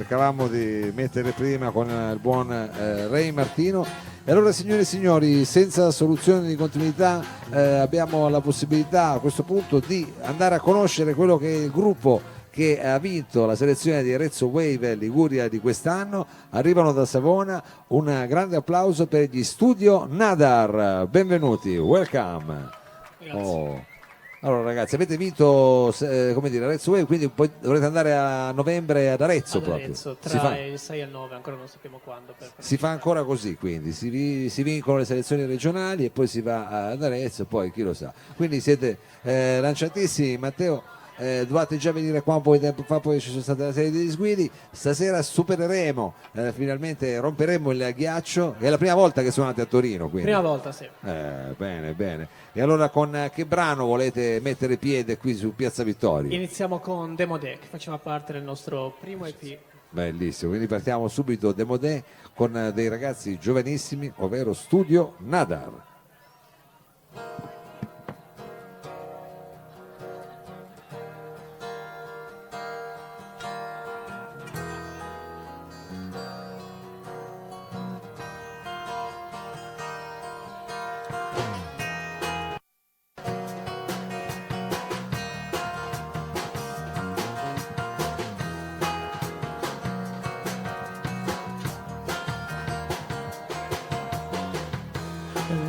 Cercavamo di mettere prima con il buon Ray Martino. E allora, signore e signori, senza soluzione di continuità abbiamo la possibilità a questo punto di andare a conoscere quello che è il gruppo che ha vinto la selezione di Arezzo Wave Liguria di quest'anno. Arrivano da Savona. Un grande applauso per gli Studio Nadar. Benvenuti, welcome. Grazie. Allora ragazzi, avete vinto come dire, Arezzo Wave, quindi poi dovrete andare a novembre ad Arezzo Ad proprio. Arezzo, Si tra fa, il 6 e il 9, ancora non sappiamo quando. si fa ancora così, quindi si vincono le selezioni regionali e poi si va ad Arezzo, poi chi lo sa. Quindi siete lanciatissimi, Matteo. Dovete già venire qua un po' di tempo fa, poi ci sono state una serie di disguidi. Stasera supereremo, finalmente romperemo il ghiaccio. È la prima volta che suonate a Torino, quindi. Prima volta, sì. Bene, bene. E allora con che brano volete mettere piede qui su Piazza Vittorio? Iniziamo con Demodè, che faceva parte del nostro primo EP. Bellissimo, quindi partiamo subito Demodè con dei ragazzi giovanissimi, ovvero Studio Nadar.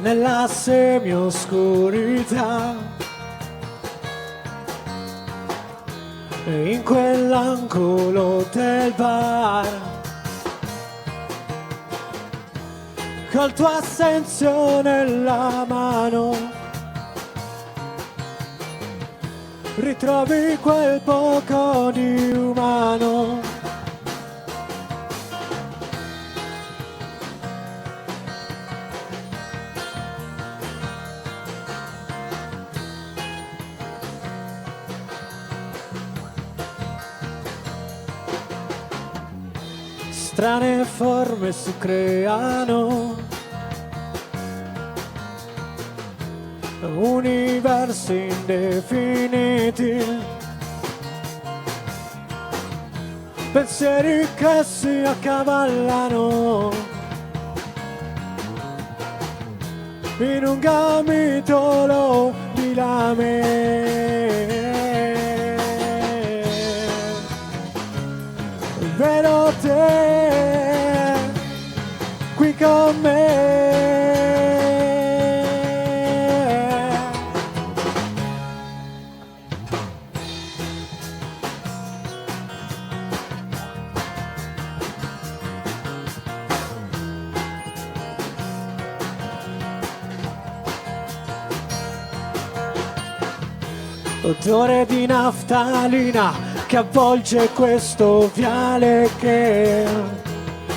Nella semioscurità, in quell'angolo del bar, col tuo assenzio nella mano, ritrovi quel poco di umano. Strane forme si creano, universi indefiniti, pensieri che si accavallano in un gomitolo di lame. Vedo te qui con me. Odore di naftalina che avvolge questo viale che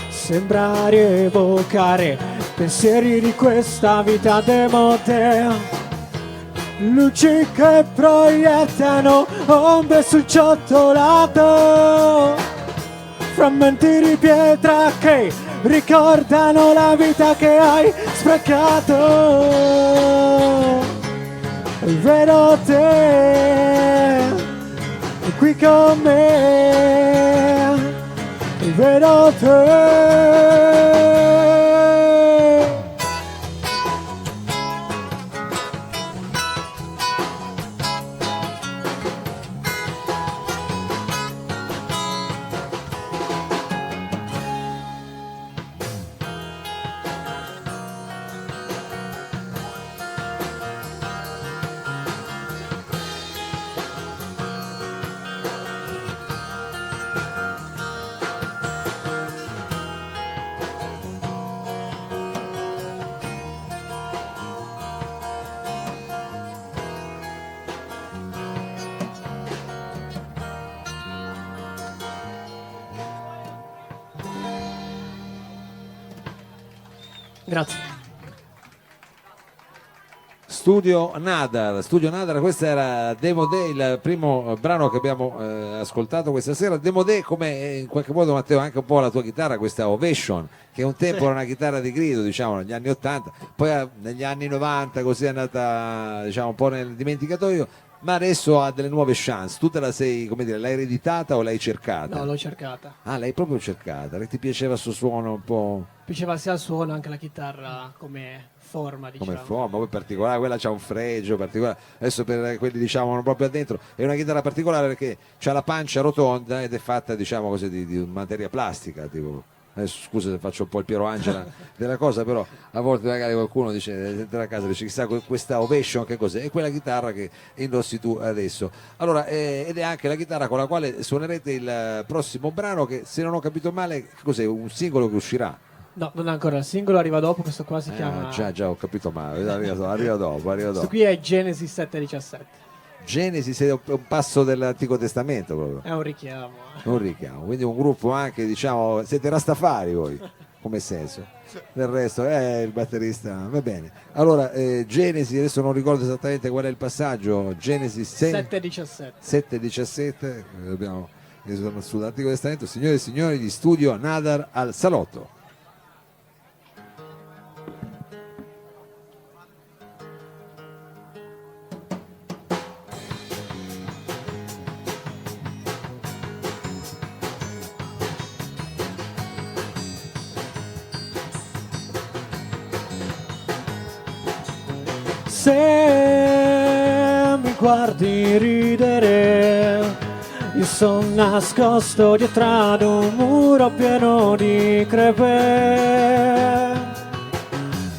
sembra rievocare pensieri di questa vita demodè. Luci che proiettano ombre sul ciottolato, frammenti di pietra che ricordano la vita che hai sprecato. Vedo te qui con me, vedo te. Grazie. Studio Nadar, questo era Demodè, il primo brano che abbiamo ascoltato questa sera. Demodè, come in qualche modo, Matteo, anche un po' la tua chitarra, questa Ovation, che un tempo era una chitarra di grido, diciamo, negli anni 80, poi negli anni 90 così è andata, diciamo, un po' nel dimenticatoio. ma adesso ha delle nuove chance. Tu te la sei, come dire, l'hai ereditata o l'hai cercata? No, l'ho cercata. Ah, l'hai proprio cercata, perché ti piaceva il suo suono un po'... Piaceva sia il suono anche la chitarra come forma, diciamo. come forma, poi particolare, quella c'ha un fregio particolare. Adesso per quelli diciamo proprio addentro è una chitarra particolare perché c'ha la pancia rotonda ed è fatta diciamo così di materia plastica, tipo. Adesso scusa se faccio un po' il Piero Angela della cosa, però a volte magari qualcuno dice dentro a casa dice chissà questa Ovation che cos'è, è quella chitarra che indossi tu adesso. Allora ed è anche la chitarra con la quale suonerete il prossimo brano che, se non ho capito male, che cos'è, un singolo che uscirà? No, non è ancora il singolo, arriva dopo, questo qua si chiama... Già, ho capito male, arriva dopo. Questo qui è Genesi 7:17. Genesi è un passo dell'Antico Testamento proprio. È un richiamo. Un richiamo, quindi un gruppo anche, diciamo, siete Rastafari voi, come senso. Del resto il batterista, va bene. Allora, Genesi, adesso non ricordo esattamente qual è il passaggio, Genesi 7:17. 7:17, abbiamo sull'Antico Testamento, signore e signori di studio Nadar al Salotto. Se mi guardi ridere, io sono nascosto dietro ad un muro pieno di crepe.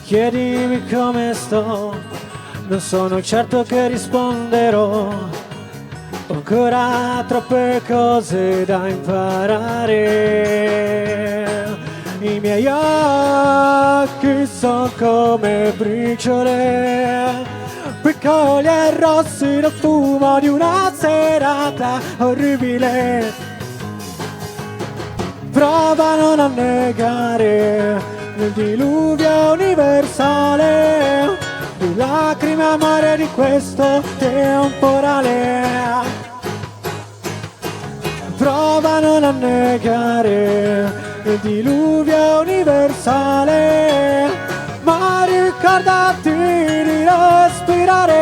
Chiedimi come sto, non sono certo che risponderò. Ho ancora troppe cose da imparare. I miei occhi sono come briciole, piccoli e rossi nel fumo di una serata orribile. Prova a non annegare nel diluvio universale di lacrime amare di questo temporale. Prova a non annegare il diluvio universale, ma ricordati di respirare.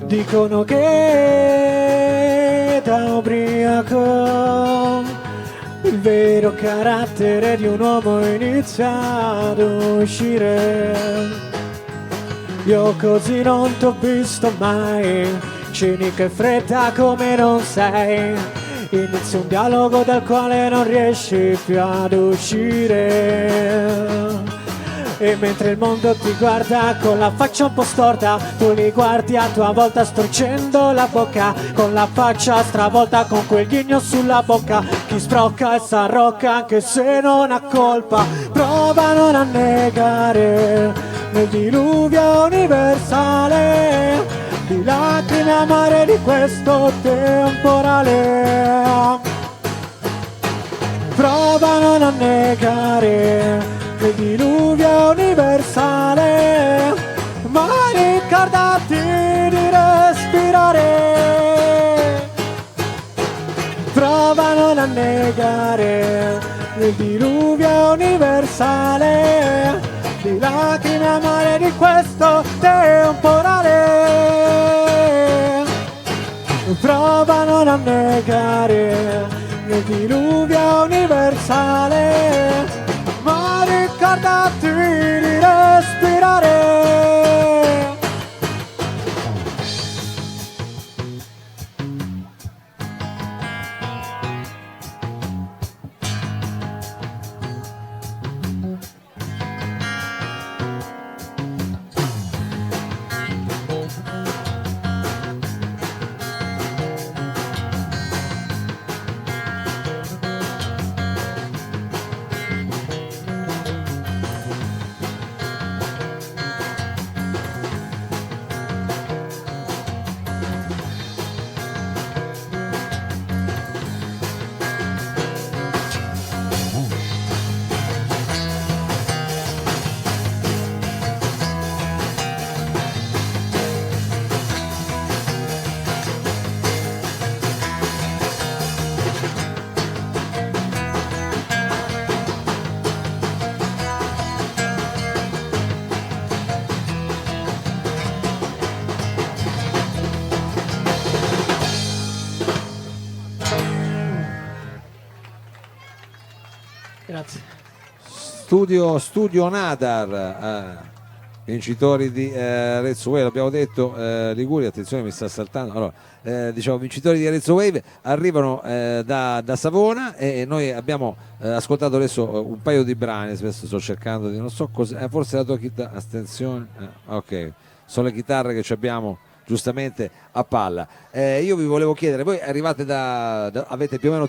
Dicono che da ubriaco il vero carattere di un uomo inizia ad uscire. Io così non t'ho visto mai, cinica e fredda come non sei. Inizia un dialogo dal quale non riesci più ad uscire. E mentre il mondo ti guarda con la faccia un po' storta, tu li guardi a tua volta storcendo la bocca, con la faccia stravolta, con quel ghigno sulla bocca. Chi sbrocca e s'arrocca anche se non ha colpa. Prova a non annegare nel diluvio universale di lacrime amare di questo temporale. Prova a non annegare nel diluvio universale, ma ricordati di respirare. Prova a non annegare nel diluvio universale di lacrime amare di questo temporale. Prova a non annegare nel diluvio universale, ma ricordati di respirare. Grazie. Studio Nadar, vincitori di Arezzo Wave, abbiamo detto, Liguria, attenzione mi sta saltando, allora, diciamo vincitori di Arezzo Wave arrivano da Savona e noi abbiamo ascoltato adesso un paio di brani, adesso sto cercando di, non so cosa, forse la tua chitarra, attenzione, ok, sono le chitarre che ci abbiamo giustamente a palla. Io vi volevo chiedere, voi arrivate avete più o meno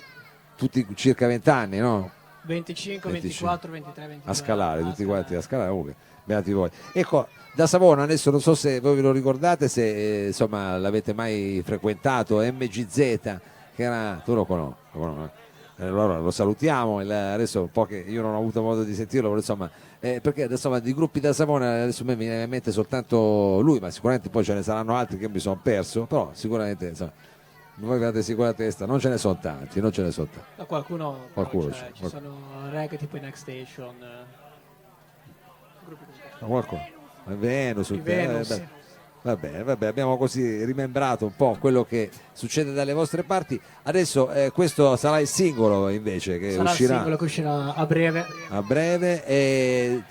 tutti circa 20 anni, no? 25, 24, 23, 22. A scalare, tutti quanti a scalare, comunque, beati voi. Ecco, da Savona, adesso non so se voi ve lo ricordate, se insomma l'avete mai frequentato, MGZ, che era, tu lo conosci, allora lo salutiamo, adesso un po' che io non ho avuto modo di sentirlo, però insomma, perché insomma di gruppi da Savona adesso mi viene in mente soltanto lui, ma sicuramente poi ce ne saranno altri che mi sono perso, però sicuramente insomma, voi avete sicura testa, non ce ne sono tanti, non ce ne sono tanti. No, qualcuno c'è. ci sono reggae tipo i Next Station, gruppi così. Qualcuno? Venus, Venus. Vabbè, abbiamo così rimembrato un po' quello che succede dalle vostre parti. Adesso questo sarà il singolo invece che sarà uscirà. Il singolo che uscirà a breve. A breve e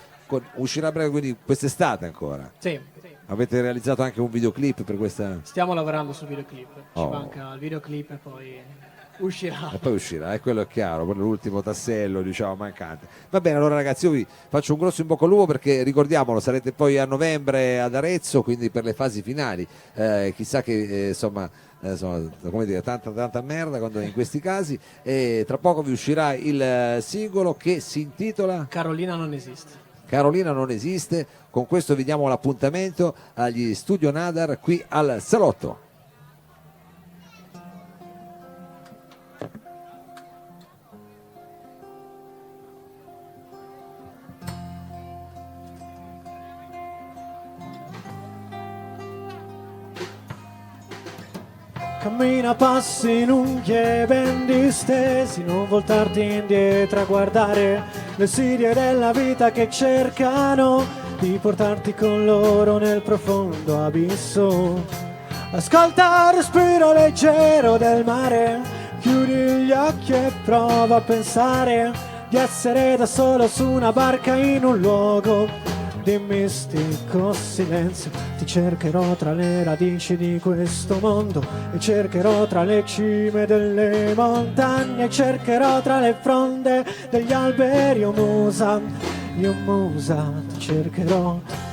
uscirà a breve, quindi quest'estate ancora. Sì. Avete realizzato anche un videoclip per questa? Stiamo lavorando sul videoclip, ci manca il videoclip e poi uscirà. E poi uscirà, è quello è chiaro, quello è l'ultimo tassello diciamo mancante. Va bene, allora ragazzi io vi faccio un grosso in bocca al lupo perché ricordiamolo, sarete poi a novembre ad Arezzo, quindi per le fasi finali, chissà che insomma come dire, tanta merda quando in questi casi, e tra poco vi uscirà il singolo che si intitola Carolina non esiste. Carolina non esiste. Con questo vi diamo l'appuntamento agli Studio Nadar qui al Salotto. Cammina a passi lunghi e ben distesi, non voltarti indietro a guardare le insidie della vita che cercano di portarti con loro nel profondo abisso. Ascolta il respiro leggero del mare, chiudi gli occhi e prova a pensare di essere da solo su una barca in un luogo di mistico silenzio. Ti cercherò tra le radici di questo mondo e cercherò tra le cime delle montagne, cercherò tra le fronde degli alberi, oh musa, io musa, ti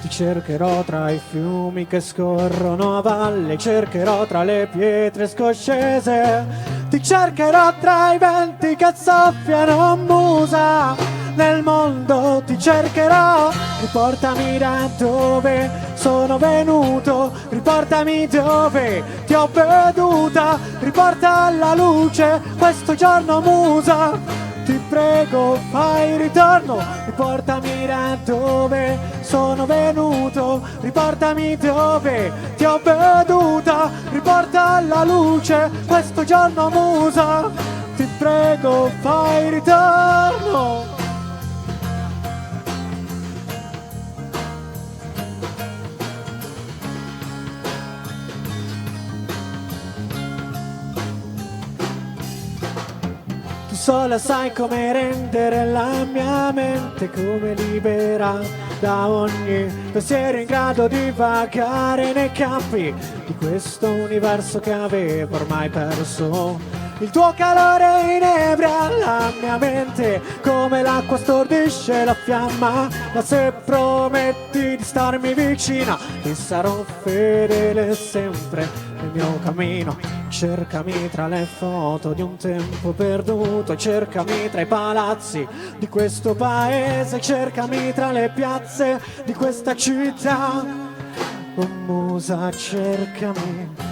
cercherò tra i fiumi che scorrono a valle, cercherò tra le pietre scoscese, ti cercherò tra i venti che soffiano, musa, nel mondo ti cercherò. Riportami da dove sono venuto, riportami dove ti ho veduta, riporta alla luce questo giorno, musa, ti prego fai ritorno. Riportami da dove sono venuto, riportami dove ti ho veduta, riporta alla luce questo giorno, musa, ti prego fai ritorno. Sola sai come rendere la mia mente come libera da ogni pensiero, in grado di vagare nei campi di questo universo che avevo ormai perso. Il tuo calore inebria la mia mente come l'acqua stordisce la fiamma, ma se prometti di starmi vicina ti sarò fedele sempre nel mio cammino. Cercami tra le foto di un tempo perduto, cercami tra i palazzi di questo paese, cercami tra le piazze di questa città. Oh musa, cercami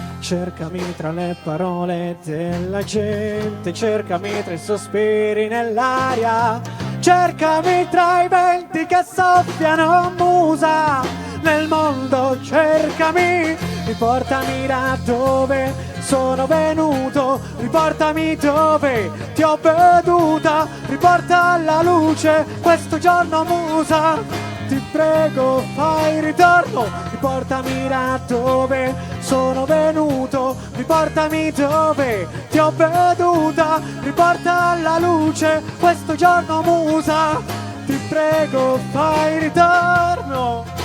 tra le parole della gente, cercami tra i sospiri nell'aria, cercami tra i venti che soffiano, musa, nel mondo cercami. Riportami da dove sono venuto, riportami dove ti ho veduta, riporta alla luce questo giorno, musa, ti prego fai ritorno. Riportami da dove sono venuto, riportami dove ti ho veduta, riporta alla luce questo giorno musa, ti prego fai ritorno.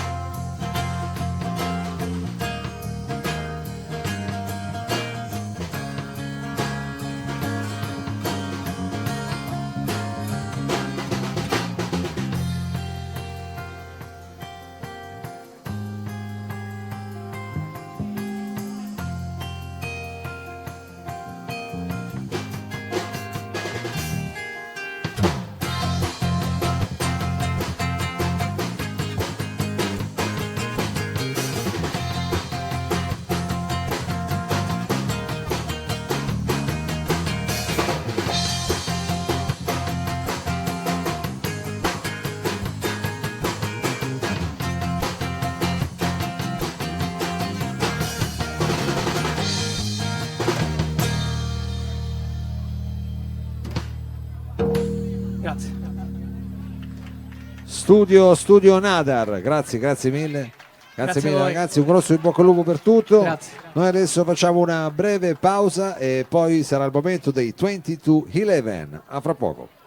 Grazie. Studio Nadar, grazie mille. Grazie mille a voi. ragazzi, un grosso in bocca al lupo per tutto. Grazie. Noi adesso facciamo una breve pausa e poi sarà il momento dei 2211. A fra poco.